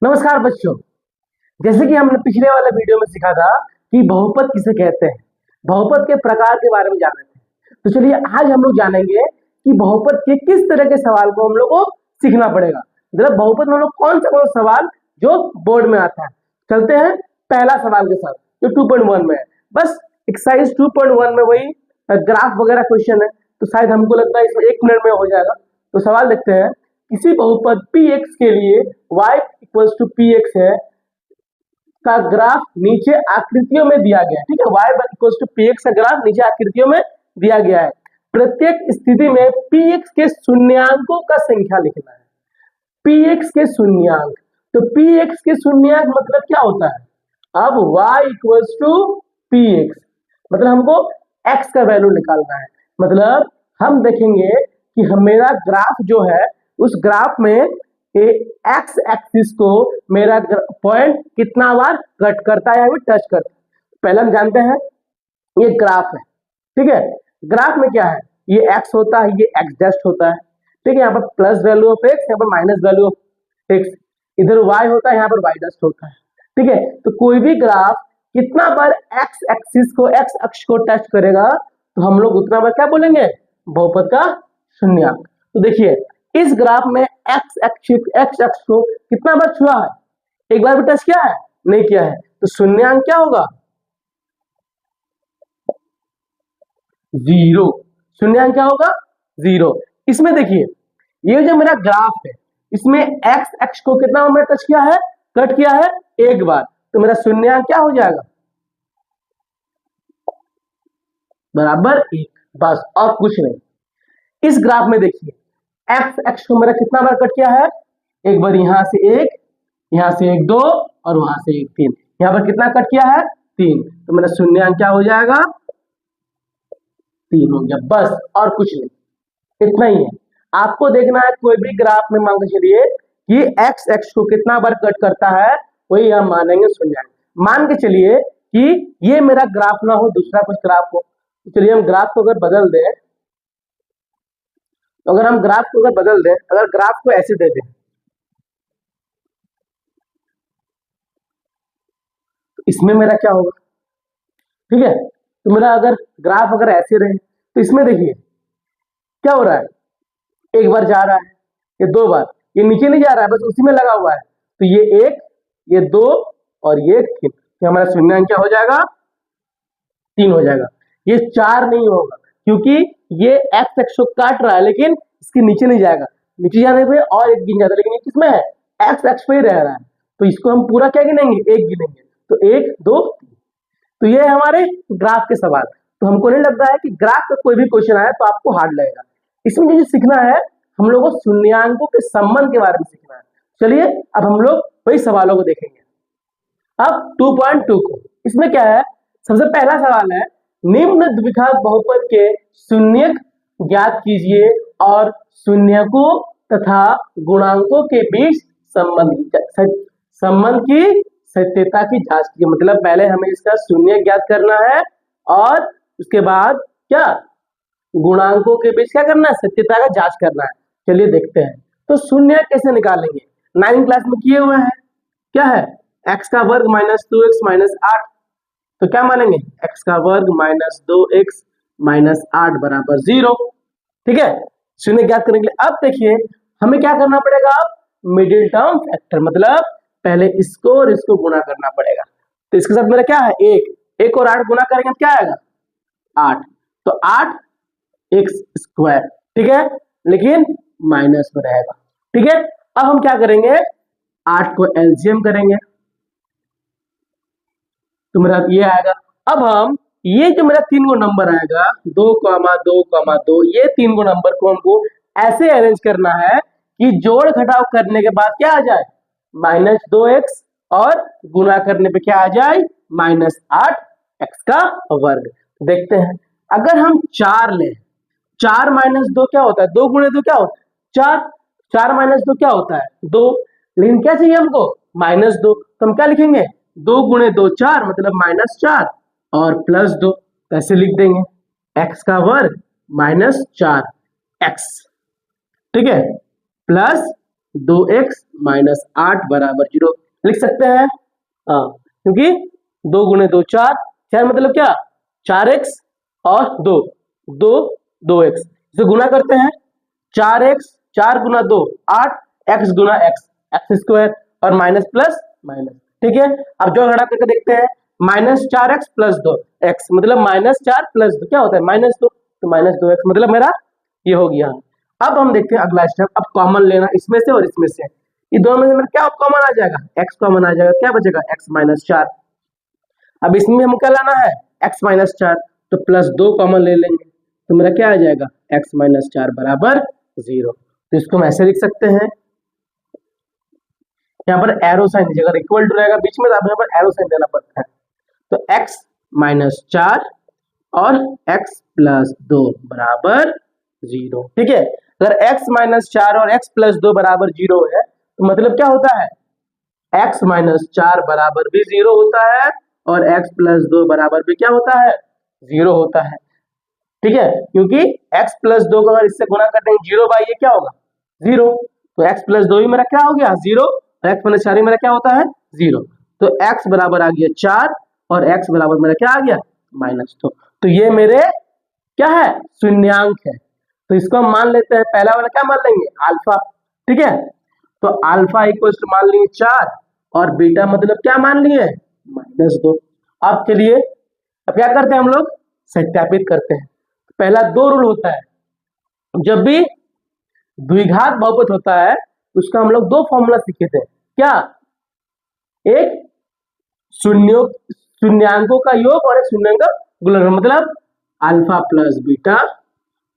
नमस्कार बच्चों। जैसे कि हमने पिछले वाले वीडियो में सीखा था कि बहुपद किसे कहते हैं, बहुपद के प्रकार के बारे में जान रहे थे। तो चलिए आज हम लोग जानेंगे कि बहुपद के किस तरह के सवाल को हम लोग को सीखना पड़ेगा। मतलब बहुपद में हम लोग कौन सा सवाल जो बोर्ड में आता है। चलते हैं पहला सवाल के साथ जो 2.1 में है। बस एक्सरसाइज 2.1 में वही ग्राफ वगैरह क्वेश्चन है, तो शायद हमको लगता है इसमें 1 मिनट में हो जाएगा। तो सवाल देखते हैं, किसी बहुपद px के लिए y इक्वल्स टू px है का ग्राफ नीचे आकृतियों में दिया गया है। ठीक है, y इक्वल्स टू px का ग्राफ नीचे आकृतियों में दिया गया है। प्रत्येक स्थिति में px के शून्यांकों का संख्या लिखना है। px के शून्यांक, तो px के शून्यांक मतलब क्या होता है। अब y इक्वल्स टू px मतलब हमको x का वैल्यू निकालना है। मतलब हम देखेंगे कि मेरा ग्राफ जो है उस ग्राफ में एक्स एक्सिस को मेरा पॉइंट कितना बार कट करता है या फिर टच करता है। पहले हम जानते हैं ये ग्राफ है। ठीक है, ग्राफ में क्या है, ये एक्स होता है, ये एक्स डस्ट होता है। ठीक है, यहाँ पर प्लस वैल्यू ऑफ एक्स, यहाँ पर माइनस वैल्यू ऑफ एक्स, इधर वाई होता है, यहाँ पर वाई डस्ट होता है। ठीक है, तो कोई भी ग्राफ कितना बार एक्स एक्सिस को, एक्स अक्ष को टच करेगा तो हम लोग उतना बार क्या बोलेंगे, बहुपद का शून्यांक। तो देखिए इस ग्राफ में एक्स अक्ष को कितना बार छुआ है, एक बार भी टच किया है, नहीं किया है, तो शून्यांक क्या होगा, 0। शून्यांक क्या होगा, 0। इसमें देखिए ये जो मेरा ग्राफ है इसमें एक्स अक्ष को कितना बार टच किया है, कट किया है, एक बार, तो मेरा शून्यांक क्या हो जाएगा, बराबर 1, बस और कुछ नहीं। इस ग्राफ में देखिए एक्स अक्ष को मेरा कितना बार कट किया है, एक बार, यहां से एक, यहां से एक, 2 और वहां से एक, 3। यहां पर कितना कट किया है, 3, तो मेरा शून्यांक क्या हो जाएगा, 3 हो गया, बस और कुछ नहीं, इतना ही है। आपको देखना है कोई भी ग्राफ में मान के चलिए कि एक्स अक्ष को कितना बार कट करता है, वही हम मानेंगे शून्यांक। मान के चलिए कि ये मेरा ग्राफ ना हो, दूसरा कुछ ग्राफ हो, तो चलिए हम ग्राफ को अगर बदल दें, तो अगर हम ग्राफ को अगर बदल दें, अगर ग्राफ को ऐसे दे दें तो इसमें मेरा क्या होगा। ठीक है, तो मेरा अगर ग्राफ अगर ऐसे रहे तो इसमें देखिए क्या हो रहा है, एक बार जा रहा है, ये 2 बार, ये नीचे नहीं जा रहा है, बस उसी में लगा हुआ है, तो ये 1, ये 2 और ये 3, तो हमारा शून्यांक क्या हो जाएगा, 3 हो जाएगा। ये 4 नहीं होगा क्योंकि ये एक्स अक्ष को काट रहा है लेकिन इसके नीचे नहीं जाएगा, नीचे जाने पे और एक गिन जाता है, लेकिन ये किसमें है, एक्स अक्ष पे ही रह रहा है, तो इसको हम पूरा क्या गिनेंगे, एक गिनेंगे, तो 1 2 3। तो ये हमारे ग्राफ के सवाल। तो हमको नहीं लगता है कि ग्राफ का कोई भी क्वेश्चन आए तो आपको हार्ड लगेगा। इसमें जो सीखना है हम लोग को शून्यांकों के संबंध के बारे में सीखना है। चलिए अब हम लोग वही सवालों को देखेंगे। अब 2.2 को, इसमें क्या है, सबसे पहला सवाल है, निम्न द्विघात बहुपद के शून्यक ज्ञात कीजिए और शून्यकों तथा गुणांकों के बीच संबंध की सत्यता की जांच कीजिए। मतलब पहले हमें इसका शून्य ज्ञात करना है और उसके बाद क्या, गुणांकों के बीच क्या करना है, सत्यता का जांच करना है। चलिए देखते हैं, तो शून्य कैसे निकालेंगे, 9th क्लास में किए हुए हैं। क्या है, एक्स का वर्ग माइनस 2x माइनस 8, तो क्या मानेंगे, एक्स का वर्ग माइनस 2x माइनस 8 बराबर 0। ठीक है, शून्य ज्ञात करने के लिए अब देखिए हमें क्या करना पड़ेगा, अब मिडिल टर्म फैक्टर, मतलब पहले इसको और इसको गुणा करना पड़ेगा। तो इसके साथ मेरा क्या है, 1 और 8 गुणा करेंगे तो क्या आएगा, 8, तो 8 एक्स स्क्वायर। ठीक है, लेकिन माइनस में रहेगा। ठीक है, अब हम क्या करेंगे, 8 को एलसीएम करेंगे तो मेरा ये आएगा। अब हम ये जो मेरा 3 गो नंबर आएगा, 2, 2, 2, ये 3 गो नंबर को हमको ऐसे अरेंज करना है कि जोड़ घटाव करने के बाद क्या आ जाए, माइनस 2x और गुणा करने पे क्या आ जाए, माइनस 8x का वर्ग। देखते हैं, अगर हम 4 लें, 4 माइनस 2 क्या होता है, 2 गुणे 2 क्या होता है, 4, 4 माइनस 2 क्या होता है, 2, लेकिन क्या चाहिए हमको, माइनस 2, तो हम क्या लिखेंगे, 2 गुणे 2 4 मतलब माइनस 4 और प्लस 2, ऐसे लिख देंगे, x का वर्ग माइनस 4x। ठीक है, प्लस 2x माइनस 8 बराबर 0 लिख सकते हैं। हाँ, क्योंकि 2 गुणे 2 4, 4 मतलब क्या 4x और 2 2 2x, इसे गुना करते हैं 4x 4 गुना 2 8 x गुना x एक्स स्क्वायर और माइनस प्लस माइनस। ठीक है, अब जो घटा करके देखते हैं माइनस 4x प्लस 2x मतलब माइनस 4 प्लस 2 क्या होता है माइनस 2, तो माइनस 2x मतलब मेरा ये हो गया। अब हम देखते हैं अगला स्टेप, अब कॉमन लेना इसमें से और इसमें से, ये दोनों में से मेरा क्या कॉमन आ जाएगा x कॉमन आ जाएगा, क्या बचेगा x माइनस 4। अब इसमें हम क्या लाना है x माइनस 4, तो प्लस 2 कॉमन ले लेंगे तो मेरा क्या आ जाएगा x माइनस 4 बराबर 0। तो इसको हम ऐसे लिख सकते हैं, यहाँ पर एरो साइन दीजिए, अगर इक्वल टू रहेगा बीच में तो आप यहाँ पर एरो साइन देना पड़ता है। तो x माइनस 4 और x प्लस 2 बराबर 0। ठीक है, अगर x माइनस 4 और x प्लस 2 बराबर 0 है तो मतलब क्या होता है x माइनस 4 बराबर भी 0 होता है और x प्लस 2 बराबर भी क्या होता है 0 होता है। ठीक है, क्योंकि x प्लस 2 को अगर इससे गुना कर देंगे 0 बाई ये क्या होगा 0, तो x प्लस 2 ही मेरा क्या हो गया 0 और x माइनस 4 ही मेरा क्या होता है 0। तो x बराबर आ गया 4 और x बराबर मेरा क्या आ गया माइनस 2। तो ये मेरे क्या है शून्यांक है, तो इसको हम मान लेते हैं, पहला वाला क्या मान लेंगे अल्फा। ठीक है, तो अल्फा इक्वल टू मान लिए 4 और बीटा मतलब क्या मान लिए माइनस 2। अब चलिए अब क्या करते हैं हम लोग सत्यापित करते हैं। पहला 2 रूल होता है, जब भी द्विघात बहुपद होता है उसका हम लोग 2 फॉर्मूला सीखे थे, क्या एक शून्यांकों का योग और एक शून्यांक का गुणनफल, मतलब अल्फा प्लस बीटा,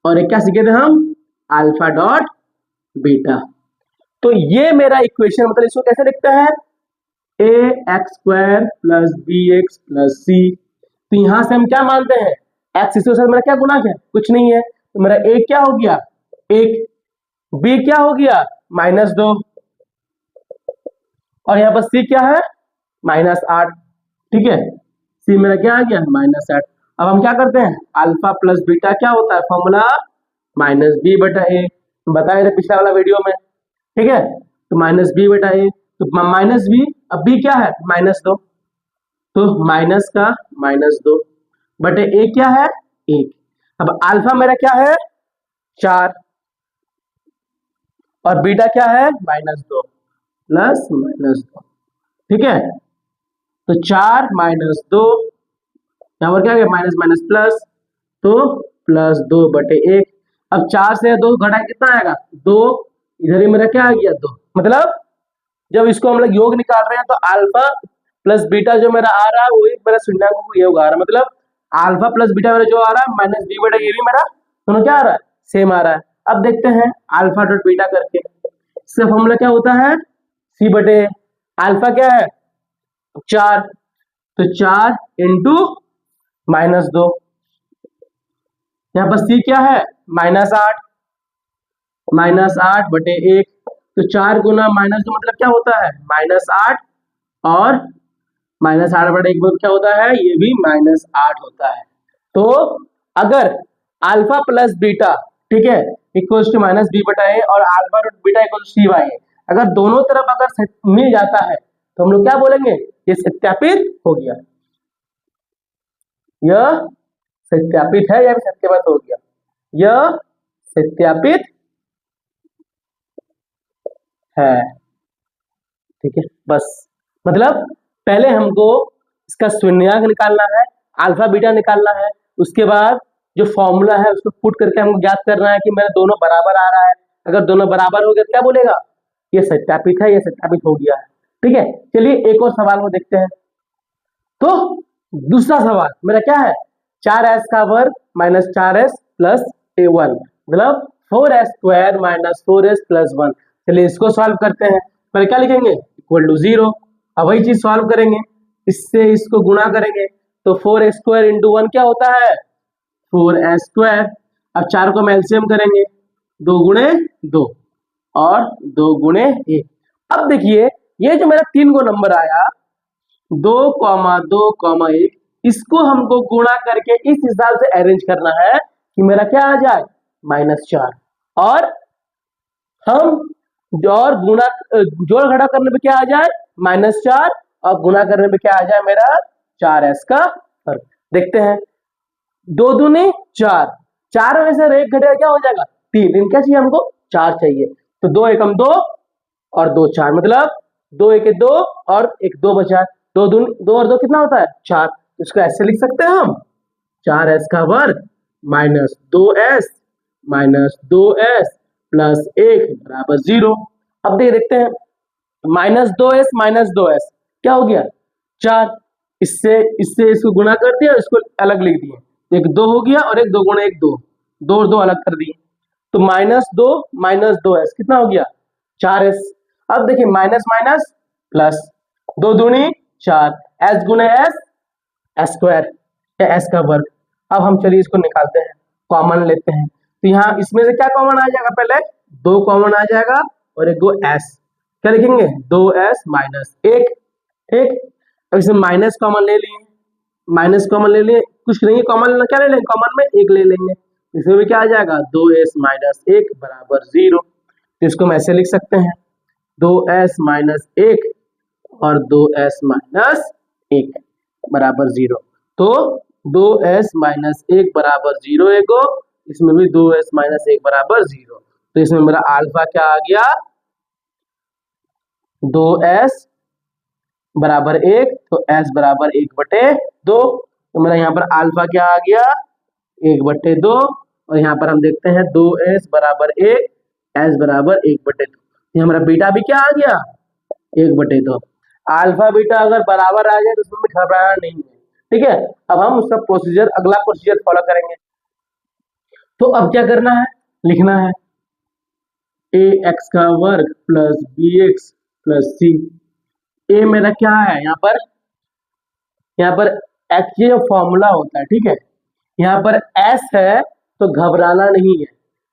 और एक क्या सीखे थे हम अल्फा डॉट बीटा। तो ये मेरा इक्वेशन मतलब इसको कैसे लिखता है A X square plus B X plus C. तो यहां से हम क्या मानते हैं एक्स इसके साथ मेरा क्या गुणक है कुछ नहीं है, तो मेरा ए क्या हो गया 1, बी क्या हो गया माइनस 2 और यहाँ पर सी क्या है माइनस 8। ठीक है, सी मेरा क्या आ गया माइनस 8। अब हम क्या करते हैं अल्फा प्लस बीटा क्या होता है फॉर्मूला माइनस बी बटा ए, बताए थे पिछला वाला वीडियो में। ठीक है, तो माइनस बी बटा ए, तो माइनस बी, अब बी क्या है माइनस 2, तो माइनस का माइनस 2 बटे ए क्या है 1। अब अल्फा मेरा क्या है 4 और बीटा क्या है माइनस 2 प्लस माइनस 2। ठीक है, तो 4 माइनस 2, यहाँ पर क्या गया माइनस माइनस प्लस, तो प्लस 2 बटे 1। अब 4 से 2 घटा कितना आएगा 2, इधर ही मेरा क्या आ गया 2, मतलब जब इसको हम लोग योग निकाल रहे हैं तो अल्फा प्लस बीटा जो मेरा आ रहा है वही मेरा शून्यांकों को योग आ रहा है, मतलब अल्फा प्लस बीटा मेरा जो आ रहा है माइनस बी बटा ये भी मेरा दोनों क्या आ रहा है सेम आ रहा है। अब देखते हैं अल्फा डॉट बीटा करके, इसका फॉर्मूला क्या होता है सी बटे अल्फा क्या है 4, तो 4 इंटू माइनस 2, यहाँ पर सी क्या है माइनस 8 बटे 1, तो 4 गुना माइनस 2 मतलब क्या होता है माइनस 8 और माइनस 8 बटे 1 क्या होता है ये भी माइनस 8 होता है। तो अगर अल्फा प्लस बीटा ठीक है इक्वल्स टू माइनस बी बटा ए और alpha dot beta equals C by A, अगर दोनों तरफ अगर मिल जाता है तो हम लोग क्या बोलेंगे ये सत्यापित हो गया, यह सत्यापित है या सत्यापित हो गया, यह सत्यापित है। ठीक है, बस मतलब पहले हमको इसका शून्यांक निकालना है अल्फा बीटा निकालना है, उसके बाद जो फॉर्मूला है उसको पुट करके हमको ज्ञात करना है कि मेरा दोनों बराबर आ रहा है, अगर दोनों बराबर हो गया तो क्या बोलेगा ये सत्यापित है, ये सत्यापित हो गया है। ठीक है, चलिए एक और सवाल को देखते हैं। तो दूसरा सवाल मेरा क्या है 4s का वर्ग माइनस 4s प्लस a1 मतलब 4s square minus 4s plus 1। चलिए इसको सॉल्व करते हैं, पहले क्या लिखेंगे इक्वल टू 0, अब वही चीज सॉल्व करेंगे, इससे इसको गुणा करेंगे तो 4 स्क्वायर इंटू 1 क्या होता है 4s स्क्वायर। अब 4 को हम एलसीएम करेंगे 2 गुणे 2 और 2 गुणे 1। अब देखिए ये जो मेरा 3 गो नंबर आया 2,2,1 इसको हमको गुणा करके इस हिसाब से अरेंज करना है कि मेरा क्या आ जाए -4 और हम और गुणा जोड़ घटा करने पे क्या आ जाए -4 और गुणा करने पे क्या आ जाए मेरा 4s का वर्ग। देखते हैं 2 दूनी 4, 4 में से एक घटेगा क्या हो जाएगा 3, लेकिन क्या चाहिए हमको 4 चाहिए, तो 2 एकम 2 और 2 4, मतलब 2 एक 2 और 1 2 बचा, 2 और 2 कितना होता है 4, तो इसको ऐसे लिख सकते हैं हम 4s का वर्ग -2s प्लस 1 बराबर 0। अब देखते हैं -2s क्या हो गया 4, इससे इससे इसको गुणा कर दिया, इसको अलग लिख दिए, एक 2 हो गया और एक 2 गुणा 1 2, 2 और 2 अलग कर दिए, तो -2 कितना हो गया 4s। अब देखिए माइनस माइनस प्लस, 2 दूनी 4, s गुणे s स्क्वायर या s का वर्ग। अब हम चलिए इसको निकालते हैं, कॉमन लेते हैं, तो यहाँ इसमें से क्या कॉमन आ जाएगा, पहले 2 कॉमन आ जाएगा और एक 2 s, क्या लिखेंगे 2s माइनस 1, ठीक। अब इसमें माइनस कॉमन ले लिए, कुछ नहीं कॉमन, क्या ले लेंगे कॉमन में 1 ले लेंगे, इसमें भी क्या आ जाएगा 2s माइनस 1 बराबर 0, तो इसको हम ऐसे लिख सकते हैं 2s माइनस 1 और 2s माइनस 1 बराबर 0, तो 2s माइनस 1 बराबर 0 एगो, इसमें भी 2s माइनस 1 बराबर 0, तो इसमें मेरा अल्फा क्या आ गया 2s बराबर 1, तो s बराबर 1/2, तो मेरा यहाँ पर अल्फा क्या आ गया 1/2, और यहाँ पर हम देखते हैं 2s बराबर 1, s बराबर 1/2, ये हमारा बीटा भी क्या आ गया 1/2। अल्फा बीटा अगर बराबर आ जाए तो उसमें घबराना नहीं है, ठीक है। अब हम उसका प्रोसीजर, अगला प्रोसीजर फॉलो करेंगे। तो अब क्या करना है, लिखना है ax का वर्ग plus bx plus c। a मेरा क्या है यहाँ पर x ये फॉर्मूला होता है, ठीक है। यहाँ पर s है तो घबराना नहीं है,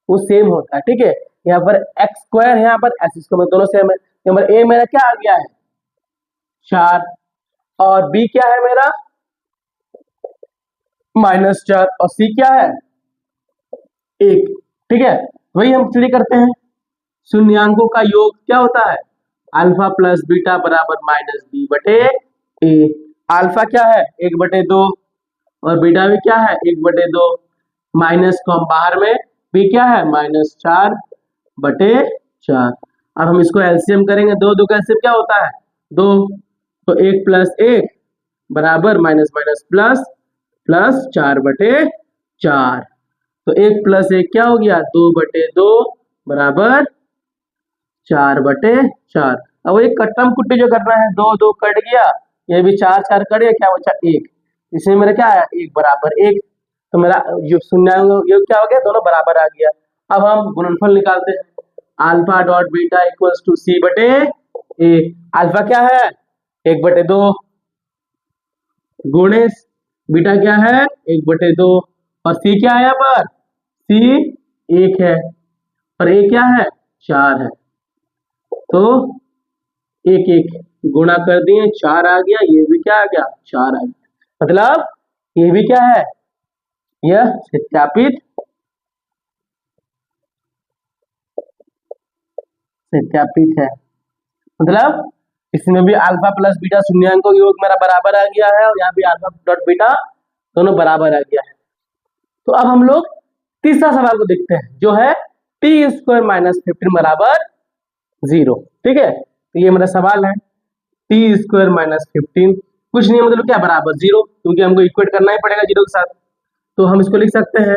वो सेम होता है, ठीक है। यहाँ पर एक्स स्क्वायर है, यहाँ पर s, इसको दोनों सेम है। यहाँ पर a मेरा क्या आ गया है 4 और b क्या है मेरा -4 और c क्या है 1, ठीक है। वही हम स्टडी करते हैं, शून्यांकों का योग क्या होता है अल्फा प्लस बीटा बराबर -b/a। अल्फा क्या है 1/2 और बीटा भी क्या है 1/2, माइनस को हम बाहर में, b क्या है -4/4। अब हम इसको एलसीएम करेंगे, 2 2 का एलसीएम क्या होता है 2, तो 1 + 1 बराबर माइनस माइनस प्लस प्लस 4/4, तो 1 + 1 क्या हो गया 2/2 बराबर 4/4। अब एक कट्टम कुट्टी जो करना है, 2 2 कट गया, ये भी 4 4 कट गया, क्या बचा 1, इसमें मेरा क्या आया 1 बराबर 1, तो मेरा शून्यांक योग क्या हो गया दोनों बराबर आ गया। अब हम गुणनफल निकालते हैं, alpha dot beta equals to c/a। Alpha क्या है 1/2 गुणे बीटा क्या है 1/2 और c क्या है यहाँ पर c 1 है और a क्या है 4 है, तो 1 1 गुणा कर दिए 4 आ गया, ये भी क्या आ गया 4 आ गया, मतलब ये भी क्या है यह सत्यापित है, मतलब इसमें भी अल्फा प्लस बीटा शून्यांकों का योग मेरा बराबर आ गया है और यहाँ भी अल्फा डॉट बीटा दोनों बराबर आ गया है। तो अब हम लोग तीसरा सवाल को देखते हैं, जो है t² - 15 बराबर 0, ठीक है। तो ये मेरा सवाल है t² - 15 कुछ नहीं मतलब क्या बराबर 0, क्योंकि हमको इक्वेट करना ही पड़ेगा 0 के साथ, तो हम इसको लिख सकते हैं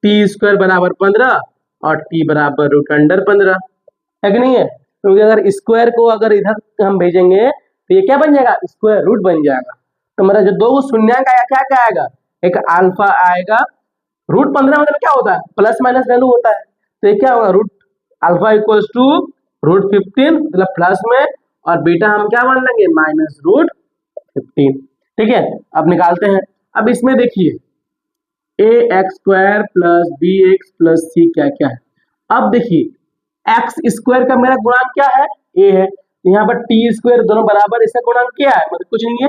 t² बराबर 15 और t बराबर √15 है कि नहीं है, क्योंकि अगर स्क्वायर को अगर इधर हम भेजेंगे तो ये क्या बन जाएगा स्क्वायर रूट बन जाएगा, तो मेरा जो 2 शून्यांक आया क्या क्या आएगा, एक अल्फा आएगा, √15 मतलब क्या होता है प्लस माइनस वैल्यू होता है, तो ये क्या होगा रूट अल्फा इक्वल्स टू √15 मतलब प्लस में, और बीटा हम क्या मान लेंगे -√15, ठीक है। अब निकालते हैं, अब इसमें देखिए ax² + bx + c क्या क्या है। अब देखिए x² का मेरा गुणांक क्या है a है, यहाँ पर t² दोनों बराबर, इसका गुणांक क्या है मतलब कुछ नहीं है,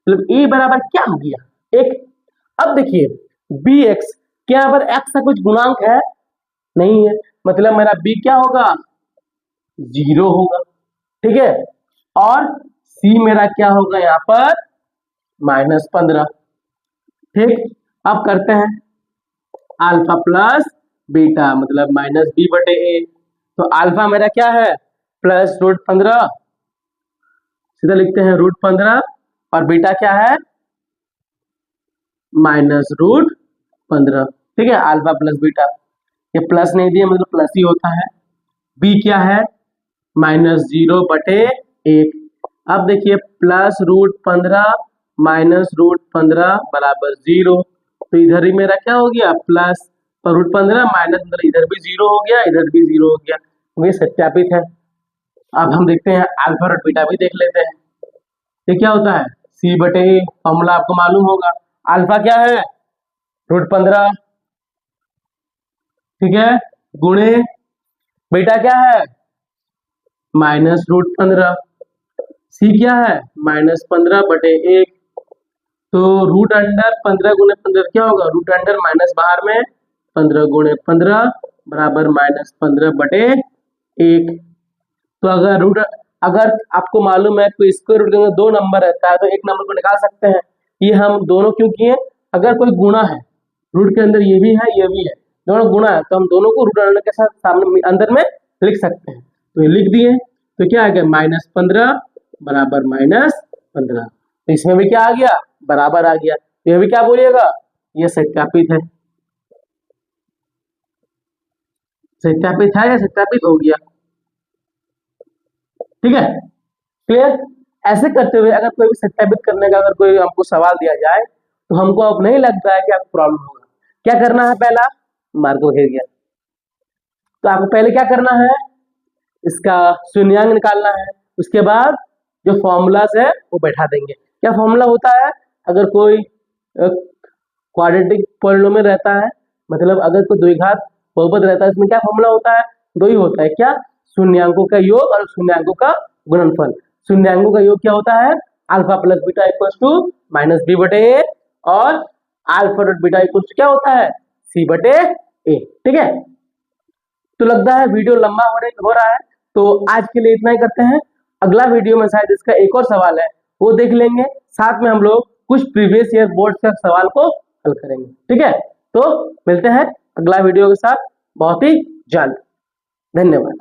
मतलब a बराबर क्या हो गया 1। अब देखिए bx, क्या यहाँ पर x का कुछ गुणांक है नहीं है, मतलब मेरा b क्या होगा 0 होगा, ठीक है। और C मेरा क्या होगा यहाँ पर -15, ठीक। अब करते हैं अल्फा प्लस बीटा मतलब -b/a। तो अल्फा मेरा क्या है +√15, सीधा लिखते हैं √15, और बीटा क्या है -√15, ठीक है। अल्फा प्लस बीटा, ये प्लस नहीं दिया मतलब प्लस ही होता है। बी क्या है -0/1। अब देखिए +√15 -√15 बराबर 0, तो इधर ही मेरा क्या हो गया प्लस, तो √15 माइनस मतलब इधर भी 0 हो गया, इधर भी 0 हो गया, ये सत्यापित है। अब हम देखते हैं अल्फा और बीटा भी देख लेते हैं। ये क्या होता है C/A, फॉर्मूला आपको मालूम होगा। अल्फा क्या है √15, ठीक है, गुणे बीटा क्या है -√15, सी क्या है -15/1, तो √15 गुणे 15 क्या होगा, √, माइनस बाहर में 15 गुणे 15 बराबर -15/1। तो अगर आपको मालूम है कोई स्क्वायर रूट के अंदर 2 नंबर रहता है तो एक नंबर को निकाल सकते हैं। ये हम दोनों क्यों किए, अगर कोई गुणा है रूट के अंदर ये भी है ये भी है, दोनों गुणा है तो हम दोनों को √, के साथ सामने अंदर में लिख सकते हैं, तो ये लिख दिए। तो क्या आ गया -15 बराबर -15, तो इसमें भी क्या आ गया बराबर आ गया, तो ये भी क्या बोलिएगा ये सत्यापित है, सत्यापित है या सत्यापित हो गया, ठीक है, क्लियर। ऐसे करते हुए अगर कोई भी सत्यापित करने का अगर कोई हमको सवाल दिया जाए तो हमको अब नहीं लगता है कि आपको प्रॉब्लम होगा। क्या करना है, पहला मार्क को घेर गया, तो आपको पहले क्या करना है इसका शून्यांक निकालना है, उसके बाद जो फॉर्मूलाज है वो बैठा देंगे। क्या फॉर्मूला होता है, अगर कोई क्वाड्रेटिक पॉलिनोमियल रहता है, मतलब अगर कोई द्विघात बहुपद रहता है, इसमें क्या फॉर्मूला होता है, दो ही होता है, क्या शून्यांकों का योग और शून्यांकों का गुणनफल। शून्यांकों का योग क्या होता है alpha plus beta equals to -b/a, और alpha dot beta equals to क्या होता है C/a, ठीक है। तो लगता है वीडियो लंबा हो रहा है, तो आज के लिए इतना ही करते हैं। अगला वीडियो में शायद इसका एक और सवाल है वो देख लेंगे, साथ में हम लोग कुछ प्रीवियस ईयर बोर्ड का सवाल को हल करेंगे, ठीक है। तो मिलते हैं अगला वीडियो के साथ बहुत ही जल्द। धन्यवाद।